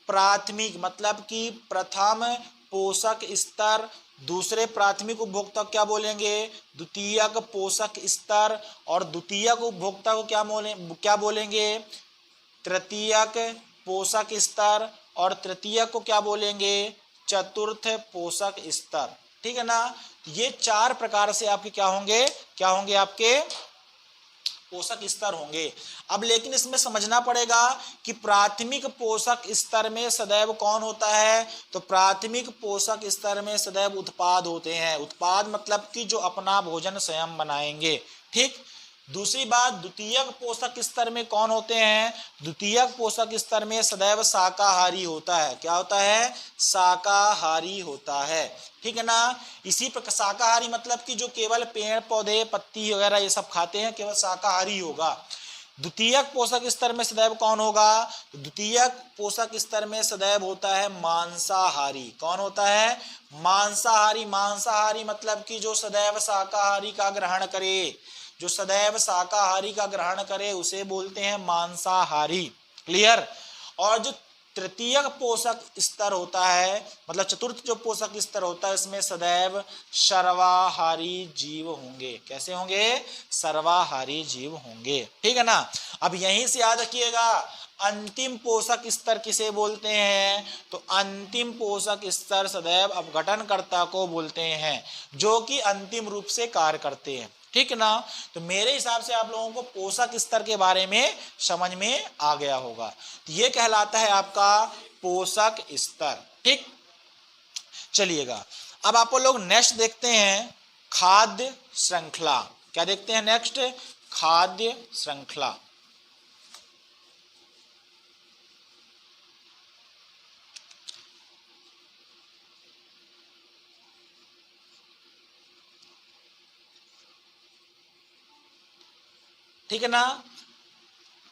प्राथमिक, मतलब कि प्रथम पोषक स्तर। दूसरे प्राथमिक उपभोक्ता क्या बोलेंगे? द्वितीयक पोषक स्तर। और द्वितीयक उपभोक्ता को क्या बोलेंगे? तृतीयक पोषक स्तर। और तृतीयक को क्या बोलेंगे? चतुर्थ पोषक स्तर। ठीक है ना। ये 4 प्रकार से आपके क्या होंगे? क्या होंगे? आपके पोषक स्तर होंगे। अब लेकिन इसमें समझना पड़ेगा कि प्राथमिक पोषक स्तर में सदैव कौन होता है? तो प्राथमिक पोषक स्तर में सदैव उत्पाद होते हैं। उत्पाद मतलब कि जो अपना भोजन स्वयं बनाएंगे। ठीक। दूसरी बात, द्वितीयक पोषक स्तर में कौन होते हैं? द्वितीयक पोषक स्तर में सदैव शाकाहारी होता है। क्या होता है? शाकाहारी होता है। ठीक है ना। इसी प्रकार शाकाहारी मतलब कि जो केवल पेड़ पौधे पत्ती वगैरह ये सब खाते हैं, केवल शाकाहारी होगा। द्वितीयक पोषक स्तर में सदैव कौन होगा? द्वितीयक पोषक स्तर में सदैव होता है मांसाहारी। कौन होता है? मांसाहारी। मांसाहारी मतलब कि जो सदैव शाकाहारी का ग्रहण करे, जो सदैव शाकाहारी का ग्रहण करे उसे बोलते हैं मांसाहारी। क्लियर। और जो तृतीयक पोषक स्तर होता है, मतलब चतुर्थ जो पोषक स्तर होता है, इसमें सदैव सर्वाहारी जीव होंगे। कैसे होंगे? सर्वाहारी जीव होंगे। ठीक है ना। अब यहीं से याद रखिएगा अंतिम पोषक स्तर किसे बोलते हैं? तो अंतिम पोषक स्तर सदैव अपघटनकर्ता को बोलते हैं, जो कि अंतिम रूप से कार्य करते हैं। ठीक है ना। तो मेरे हिसाब से आप लोगों को पोषक स्तर के बारे में समझ में आ गया होगा। तो ये कहलाता है आपका पोषक स्तर। ठीक। चलिएगा अब आप लोग नेक्स्ट देखते हैं खाद्य श्रृंखला। क्या देखते हैं नेक्स्ट? खाद्य श्रृंखला। ठीक है ना।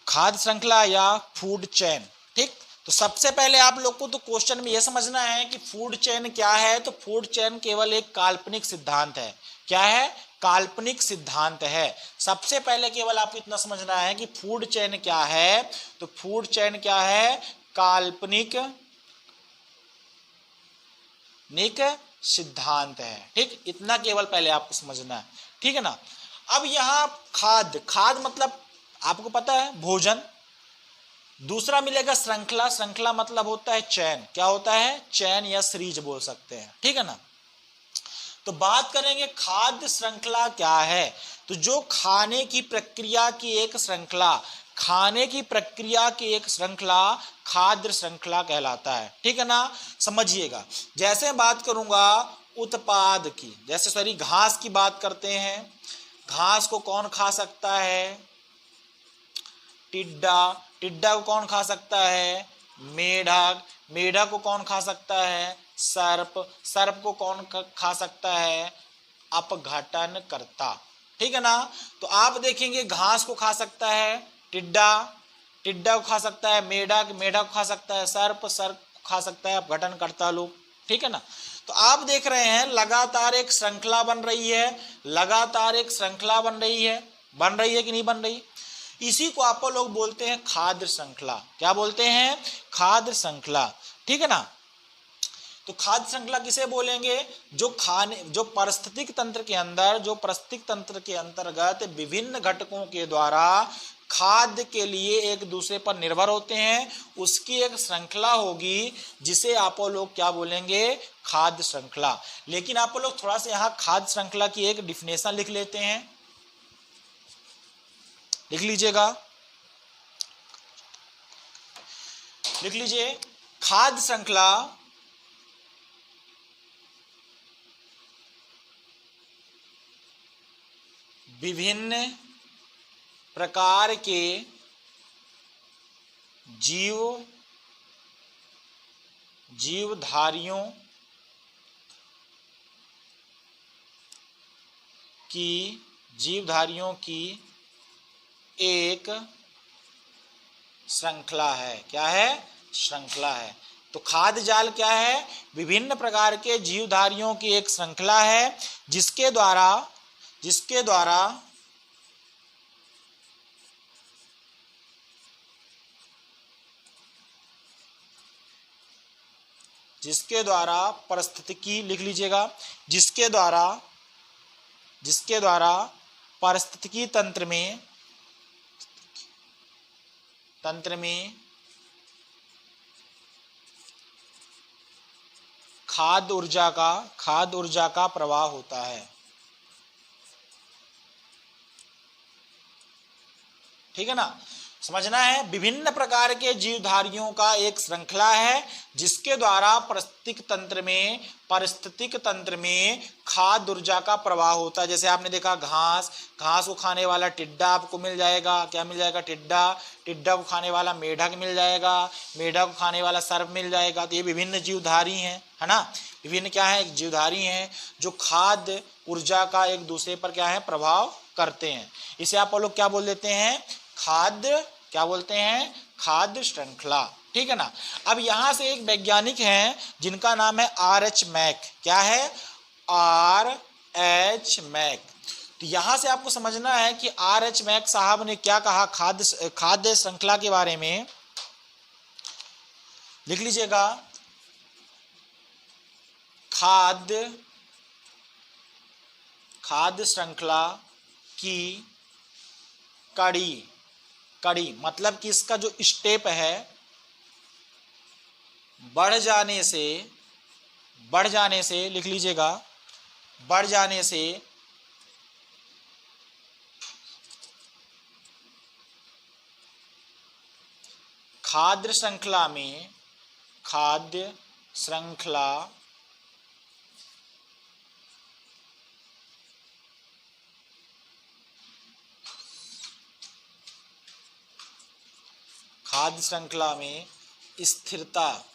खाद्य श्रृंखला या फूड चेन। ठीक। तो सबसे पहले आप लोग को तो क्वेश्चन में यह समझना है कि फूड चेन क्या है। तो फूड चेन केवल एक काल्पनिक सिद्धांत है। क्या है? काल्पनिक सिद्धांत है। सबसे पहले केवल आपको इतना समझना है कि फूड चेन क्या है। तो फूड चेन क्या है? काल्पनिक सिद्धांत है। ठीक। इतना केवल पहले आपको समझना है। ठीक है ना। अब यहां खाद्य मतलब आपको पता है भोजन। दूसरा मिलेगा श्रृंखला। श्रृंखला मतलब होता है चैन। क्या होता है? चैन या सीरीज बोल सकते हैं। ठीक है ना। तो बात करेंगे खाद्य श्रृंखला क्या है। तो जो खाने की प्रक्रिया की एक श्रृंखला, खाने की प्रक्रिया की एक श्रृंखला खाद्य श्रृंखला कहलाता है। ठीक है ना। समझिएगा जैसे बात करूंगा उत्पाद की, जैसे घास की बात करते हैं। घास को कौन खा सकता है? टिड्डा। टिड्डा को कौन खा सकता है? मेढक। मेढक को कौन खा सकता है? सर्प। सर्प को कौन खा सकता है? अपघटनकर्ता। ठीक है ना। तो आप देखेंगे घास को खा सकता है टिड्डा, टिड्डा को खा सकता है मेढक, मेढक को खा सकता है सर्प, सर्प को खा सकता है अपघटनकर्ता लोग। ठीक है ना। तो आप देख रहे हैं लगातार एक श्रृंखला बन रही है, लगातार एक श्रृंखला बन रही है कि नहीं बन रही? इसी को आप लोग बोलते हैं खाद्य श्रृंखला। क्या बोलते हैं? खाद्य श्रृंखला। ठीक है ना। तो खाद्य श्रृंखला किसे बोलेंगे? जो पारिस्थितिक तंत्र के अंदर, जो पारिस्थितिक तंत्र के अंतर्गत विभिन्न घटकों के द्वारा खाद्य के लिए एक दूसरे पर निर्भर होते हैं, उसकी एक श्रृंखला होगी जिसे आप लोग क्या बोलेंगे? खाद्य श्रृंखला। लेकिन आप लोग थोड़ा सा यहाँ खाद्य श्रृंखला की एक डिफिनेशन लिख लेते हैं, लिख लीजिएगा, लिख लीजिए। खाद्य श्रृंखला विभिन्न प्रकार के जीवधारियों की एक श्रृंखला है। क्या है? श्रृंखला है। तो खाद्य जाल क्या है? विभिन्न प्रकार के जीवधारियों की एक श्रृंखला है जिसके द्वारा पारिस्थितिकी, लिख लीजिएगा, जिसके द्वारा पारिस्थितिकी तंत्र में खाद्य ऊर्जा का प्रवाह होता है। ठीक है ना। समझना है, विभिन्न प्रकार के जीवधारियों का एक श्रृंखला है जिसके द्वारा पारिस्थितिक तंत्र में खाद्य ऊर्जा का प्रवाह होता है। जैसे आपने देखा घास को खाने वाला टिड्डा आपको मिल जाएगा। क्या मिल जाएगा? टिड्डा को खाने वाला मेढक मिल जाएगा, मेढक को खाने वाला सर्प मिल जाएगा। तो ये विभिन्न जीवधारी हैं, है ना। विभिन्न क्या है? जीवधारी हैं जो खाद्य ऊर्जा का एक दूसरे पर क्या है? प्रभाव करते हैं। इसे आप लोग क्या बोल देते हैं? क्या बोलते हैं? खाद्य श्रृंखला। ठीक है ना। अब यहां से एक वैज्ञानिक हैं जिनका नाम है R.H. मैक। क्या है? R.H. मैक। तो यहां से आपको समझना है कि R.H. मैक साहब ने क्या कहा खाद्य श्रृंखला के बारे में। लिख लीजिएगा, खाद्य श्रृंखला की कड़ी मतलब कि इसका जो स्टेप है बढ़ जाने से, लिख लीजिएगा, बढ़ जाने से खाद्य श्रृंखला में स्थिरता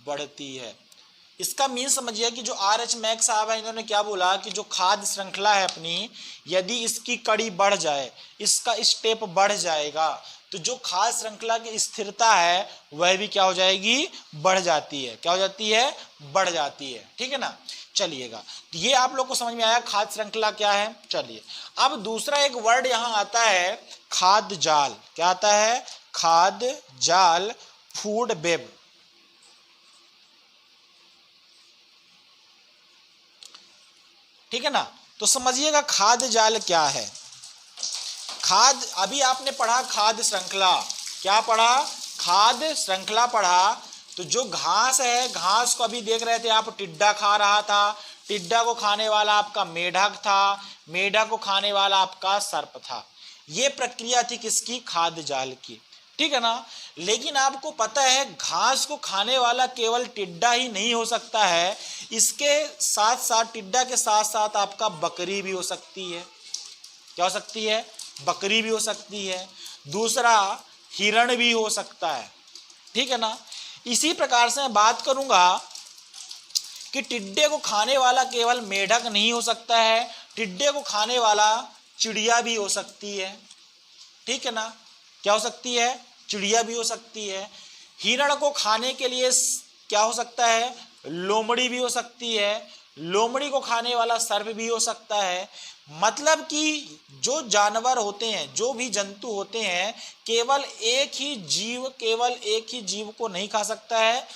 बढ़ती है। इसका मीन समझिए कि जो R.H. मैक साहब है, इन्होंने क्या बोला कि जो खाद्य श्रृंखला है अपनी, यदि इसकी कड़ी बढ़ जाए, इसका स्टेप बढ़ जाएगा, तो जो खाद्य श्रृंखला की स्थिरता है वह भी क्या हो जाएगी? बढ़ जाती है। क्या हो जाती है? बढ़ जाती है। ठीक है ना। चलिएगा, तो ये आप लोग को समझ में आया खाद्य श्रृंखला क्या है। चलिए, अब दूसरा एक वर्ड यहां आता है खाद्य जाल। क्या आता है? खाद्य जाल, फूड वेब। ठीक है ना। तो समझिएगा खाद्य जाल क्या है। अभी आपने पढ़ा खाद्य श्रृंखला। क्या पढ़ा? खाद्य श्रृंखला पढ़ा। तो जो घास है, घास को अभी देख रहे थे आप, टिड्डा खा रहा था, टिड्डा को खाने वाला आपका मेढक था, मेढक को खाने वाला आपका सर्प था। ये प्रक्रिया थी किसकी? खाद्य जाल की। ठीक है ना। लेकिन आपको पता है घास को खाने वाला केवल टिड्डा ही नहीं हो सकता है, इसके साथ साथ, टिड्डा के साथ साथ आपका बकरी भी हो सकती है। क्या हो सकती है? बकरी भी हो सकती है। दूसरा, हिरण भी हो सकता है। ठीक है ना। इसी प्रकार से मैं बात करूंगा कि टिड्डे को खाने वाला केवल मेढक नहीं हो सकता है, टिड्डे को खाने वाला चिड़िया भी हो सकती है। ठीक है ना। क्या हो सकती है? चिड़िया भी हो सकती है। हिरण को खाने के लिए क्या हो सकता है? लोमड़ी भी हो सकती है। लोमड़ी को खाने वाला सर्प भी हो सकता है। मतलब कि जो जानवर होते हैं, जो भी जंतु होते हैं, केवल एक ही जीव को नहीं खा सकता है।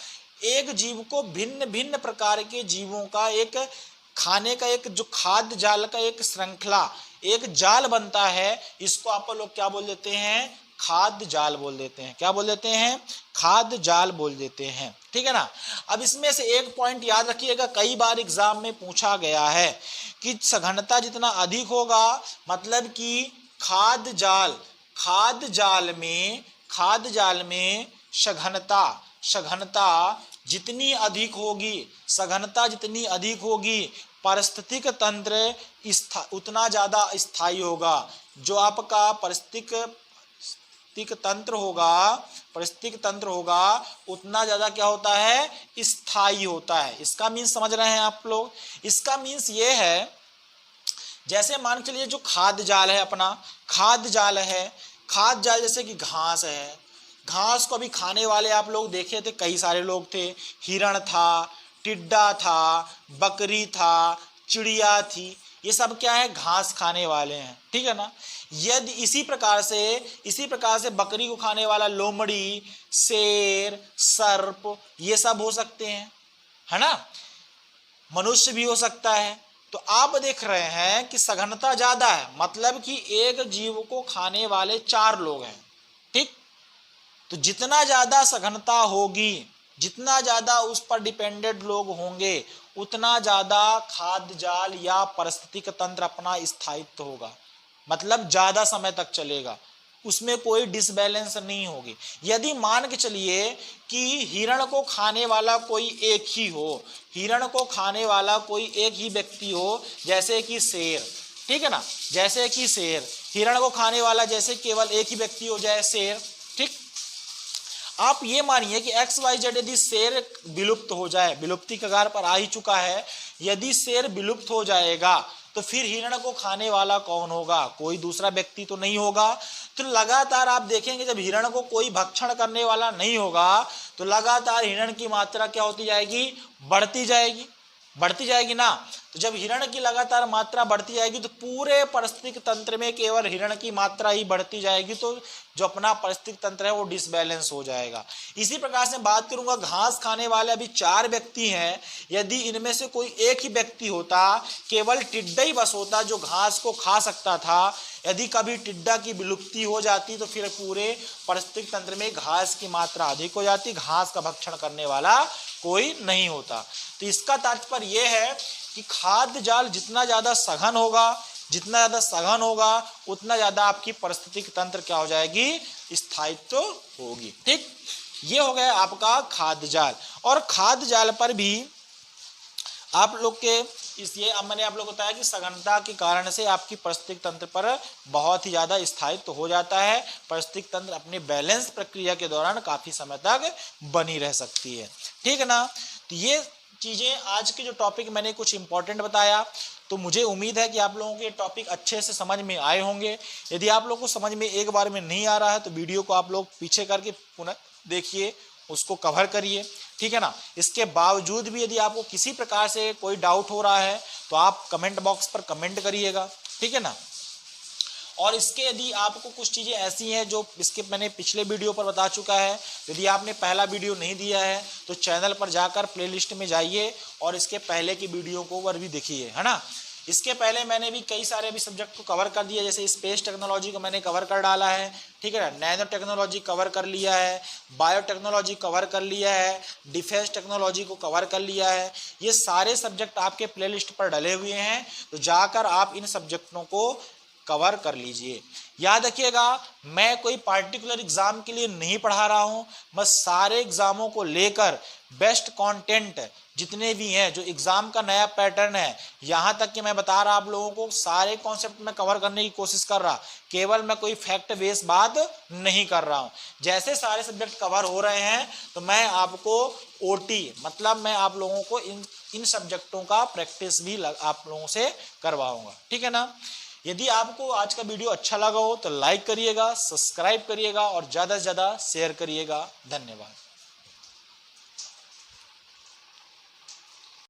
एक जीव को भिन्न भिन्न प्रकार के जीवों का एक खाने का एक जो खाद्य जाल का एक श्रृंखला, एक जाल बनता है, इसको आप लोग क्या बोल देते हैं? खाद्य जाल बोल देते हैं। क्या बोल देते हैं? खाद्य जाल बोल देते हैं। ठीक है ना। अब इसमें से एक पॉइंट याद रखिएगा, कई बार एग्जाम में पूछा गया है कि सघनता जितना अधिक होगा, मतलब कि खाद्य जाल में सघनता जितनी अधिक होगी, पारिस्थितिक तंत्र उतना ज्यादा स्थायी होगा। जो आपका पारिस्थितिक तंत्र होगा उतना ज्यादा क्या होता है? स्थायी होता है। इसका मीन्स समझ रहे हैं आप लोग? इसका मीन्स ये है, जैसे मान के लिए जो खाद्य जाल है, अपना खाद्य जाल जैसे कि घास है, घास को अभी खाने वाले आप लोग देखे थे, कई सारे लोग थे। हिरण था, टिड्डा था, बकरी था, चिड़िया थी, ये सब क्या है? घास खाने वाले हैं। ठीक है ना। यदि इसी प्रकार से बकरी को खाने वाला लोमड़ी, शेर, सर्प, ये सब हो सकते हैं, है ना। मनुष्य भी हो सकता है। तो आप देख रहे हैं कि सघनता ज्यादा है, मतलब कि एक जीव को खाने वाले 4 लोग हैं। ठीक। तो जितना ज्यादा सघनता होगी, जितना ज्यादा उस पर डिपेंडेंट लोग होंगे, उतना ज्यादा खाद्य जाल या पारिस्थितिक तंत्र अपना स्थायित्व होगा, मतलब ज्यादा समय तक चलेगा, उसमें कोई डिसबैलेंस नहीं होगी। यदि मान के चलिए कि हिरण को खाने वाला कोई एक ही हो, व्यक्ति हो, जैसे कि शेर, ठीक है ना, जैसे कि शेर, हिरण को खाने वाला जैसे केवल एक ही व्यक्ति हो जाए, शेर। ठीक। आप ये मानिए कि XYZ यदि शेर विलुप्त हो जाए, विलुप्ति कगार पर आ ही चुका है, यदि शेर विलुप्त हो जाएगा तो फिर हिरण को खाने वाला कौन होगा? कोई दूसरा व्यक्ति तो नहीं होगा। तो लगातार आप देखेंगे जब हिरण को कोई भक्षण करने वाला नहीं होगा, तो लगातार हिरण की मात्रा क्या होती जाएगी? बढ़ती जाएगी ना। तो जब हिरण की लगातार मात्रा बढ़ती जाएगी तो पूरे पारिस्थितिक तंत्र में केवल हिरण की मात्रा ही बढ़ती जाएगी, तो जो अपना पारिस्थितिक तंत्र है वो डिसबैलेंस हो जाएगा। इसी प्रकार से बात करूंगा, घास खाने वाले अभी 4 व्यक्ति हैं, यदि इनमें से कोई एक ही व्यक्ति होता, केवल टिड्डा ही बस होता जो घास को खा सकता था, यदि कभी टिड्डा की विलुप्ति हो जाती तो फिर पूरे पारिस्थितिक तंत्र में घास की मात्रा अधिक हो जाती, घास का भक्षण करने वाला कोई नहीं होता। तो इसका तात्पर्य यह है कि खाद्य जाल जितना ज्यादा सघन होगा, उतना ज्यादा आपकी पारिस्थितिक तंत्र क्या हो जाएगी? स्थायित्व होगी। ठीक। ये हो गया आपका खाद्य जाल। और खाद्य जाल पर भी आप लोग के अब मैंने आप लोग को बताया कि सघनता के कारण से आपकी पारिस्थितिक तंत्र पर बहुत ही ज्यादा स्थायित्व हो जाता है। पारिस्थितिक तंत्र अपने बैलेंस प्रक्रिया के दौरान काफी समय तक बनी रह सकती है। ठीक है ना। तो ये चीजें आज के जो टॉपिक मैंने कुछ इंपॉर्टेंट बताया, तो मुझे उम्मीद है कि आप लोगों के टॉपिक अच्छे से समझ में आए होंगे। यदि आप लोगों को समझ में एक बार में नहीं आ रहा है तो वीडियो को आप लोग पीछे करके पुनः देखिए, उसको कवर करिए। ठीक है ना। इसके बावजूद भी यदि आपको किसी प्रकार से कोई डाउट हो रहा है तो आप कमेंट बॉक्स पर कमेंट करिएगा। ठीक है ना। और इसके यदि आपको कुछ चीज़ें ऐसी हैं जो इसके मैंने पिछले वीडियो पर बता चुका है, यदि आपने पहला वीडियो नहीं दिया है तो चैनल पर जाकर प्लेलिस्ट में जाइए और इसके पहले की वीडियो को भी देखिए, है ना। इसके पहले मैंने भी कई सारे अभी सब्जेक्ट को कवर कर दिया, जैसे स्पेस टेक्नोलॉजी को मैंने कवर कर डाला है। ठीक है ना। नैनो टेक्नोलॉजी कवर कर लिया है, बायोटेक्नोलॉजी कवर कर लिया है, डिफेंस टेक्नोलॉजी को कवर कर लिया है। ये सारे सब्जेक्ट आपके प्लेलिस्ट पर डले हुए हैं, तो जाकर आप इन सब्जेक्टों को कवर कर लीजिए। याद रखिएगा, मैं कोई पार्टिकुलर एग्जाम के लिए नहीं पढ़ा रहा हूं, बस सारे एग्जामों को लेकर बेस्ट कंटेंट जितने भी हैं, जो एग्जाम का नया पैटर्न है, यहां तक कि मैं बता रहा आप लोगों को सारे कॉन्सेप्ट में कवर करने की कोशिश कर रहा, केवल मैं कोई फैक्ट बेस्ड बात नहीं कर रहा हूं। जैसे सारे सब्जेक्ट कवर हो रहे हैं तो मैं आपको ओटी मतलब मैं आप लोगों को इन सब्जेक्टों का प्रैक्टिस भी आप लोगों से करवाऊंगा। ठीक है ना। यदि आपको आज का वीडियो अच्छा लगा हो तो लाइक करिएगा, सब्सक्राइब करिएगा और ज़्यादा से ज़्यादा शेयर करिएगा। धन्यवाद।